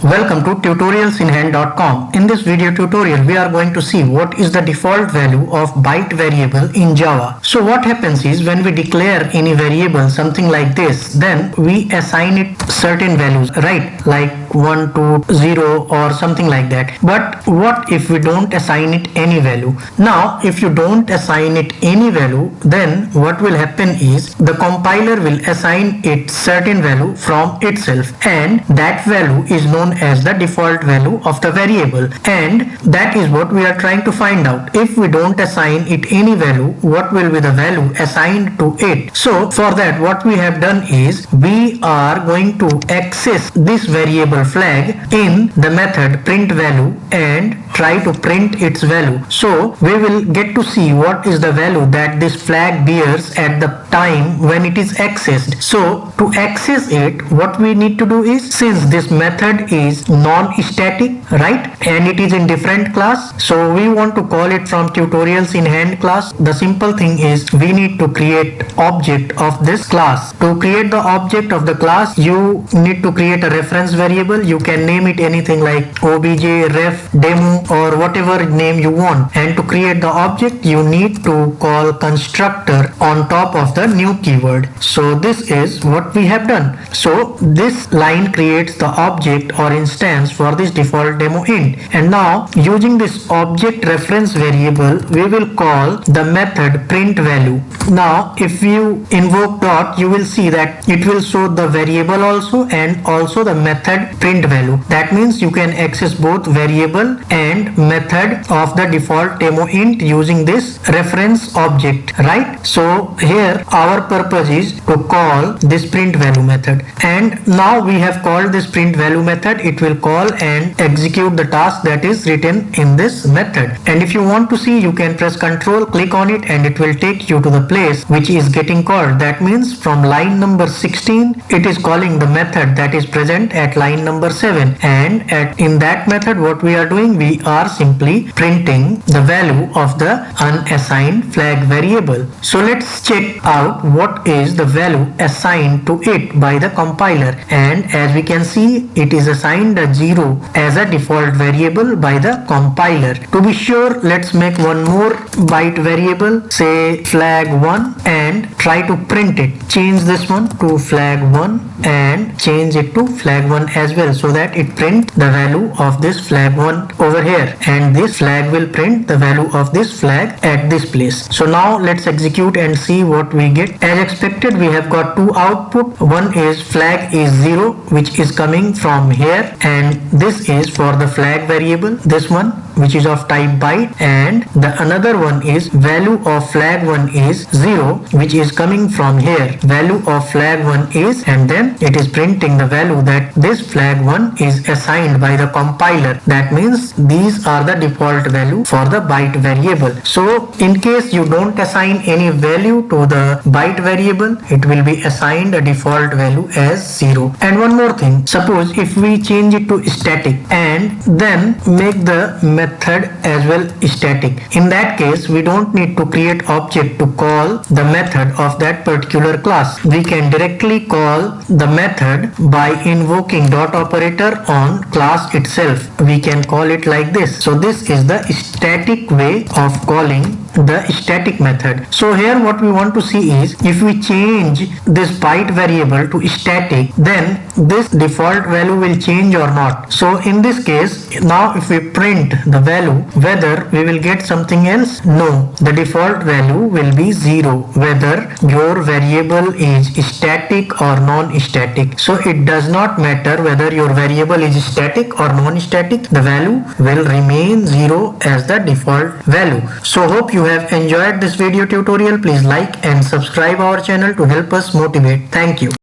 Welcome to tutorialsinhand.com. In this video tutorial, we are going to see what is the default value of byte variable in Java. So what happens is when we declare any variable, something like this, then we assign it certain values, right? Like 1 to 0 or something like that. But what if we don't assign it any value? Now, if you don't assign it any value, then what will happen is the compiler will assign it certain value from itself, and that value is known as the default value of the variable, and that is what we are trying to find out. If we don't assign it any value, what will be the value assigned to it? So for that, what we have done is we are going to access this variable flag in the method print value and try to print its value. So we will get to see what is the value that this flag bears at the time when it is accessed. So to access it, what we need to do is, since this method is non-static, right, and it is in different class, so we want to call it from tutorials in hand class. The simple thing is we need to create object of this class. To create the object of the class, you need to create a reference variable. You can name it anything like obj, ref, demo, or whatever name you want. And to create the object, you need to call constructor on top of the new keyword. So this is what we have done. So this line creates the object or instance for this default demo int. And now using this object reference variable, we will call the method print value. Now if you invoke dot, you will see that it will show the variable also and also the method print value. That means you can access both variable and method of the default demo int using this reference object, right? So here our purpose is to call this print value method, and now we have called this print value method. It will call and execute the task that is written in this method. And if you want to see, you can press Ctrl, click on it, and it will take you to the place which is getting called. That means from line number 16, it is calling the method that is present at line number 7, and in that method what we are doing, we are simply printing the value of the unassigned flag variable. So let's check out what is the value assigned to it by the compiler, and as we can see, it is assigned a 0 as a default variable by the compiler. To be sure, let's make one more byte variable, say flag1, and try to print it. Change this one to flag1 and change it to flag1 as well, so that it print the value of this flag1 over here, and this flag will print the value of this flag at this place. So now let's execute and see what we get. As expected, we have got two output. One is flag is 0, which is coming from here, and this is for the flag variable, this one which is of type byte, and the another one is value of flag1 is 0, which is coming from here. Value of flag1 is, and then it is printing the value that this flag1 is assigned by the compiler. That means these are the default value for the byte variable. So in case you don't assign any value to the byte variable, it will be assigned a default value as 0. And one more thing, suppose if we change it to static and then make the method as well static, in that case we don't need to create object to call the method of that particular class. We can directly call the method by invoking dot operator on class itself. We can call it like this. So this is the static way of calling the static method. So here what we want to see is, if we change this byte variable to static, then this default value will change or not. So in this case, now if we print the value, whether we will get something else? No, the default value will be 0, whether your variable is static or non-static. So it does not matter whether your variable is static or non-static, the value will remain 0 as the default value. So hope you have enjoyed this video tutorial. Please like and subscribe our channel to help us motivate. Thank you.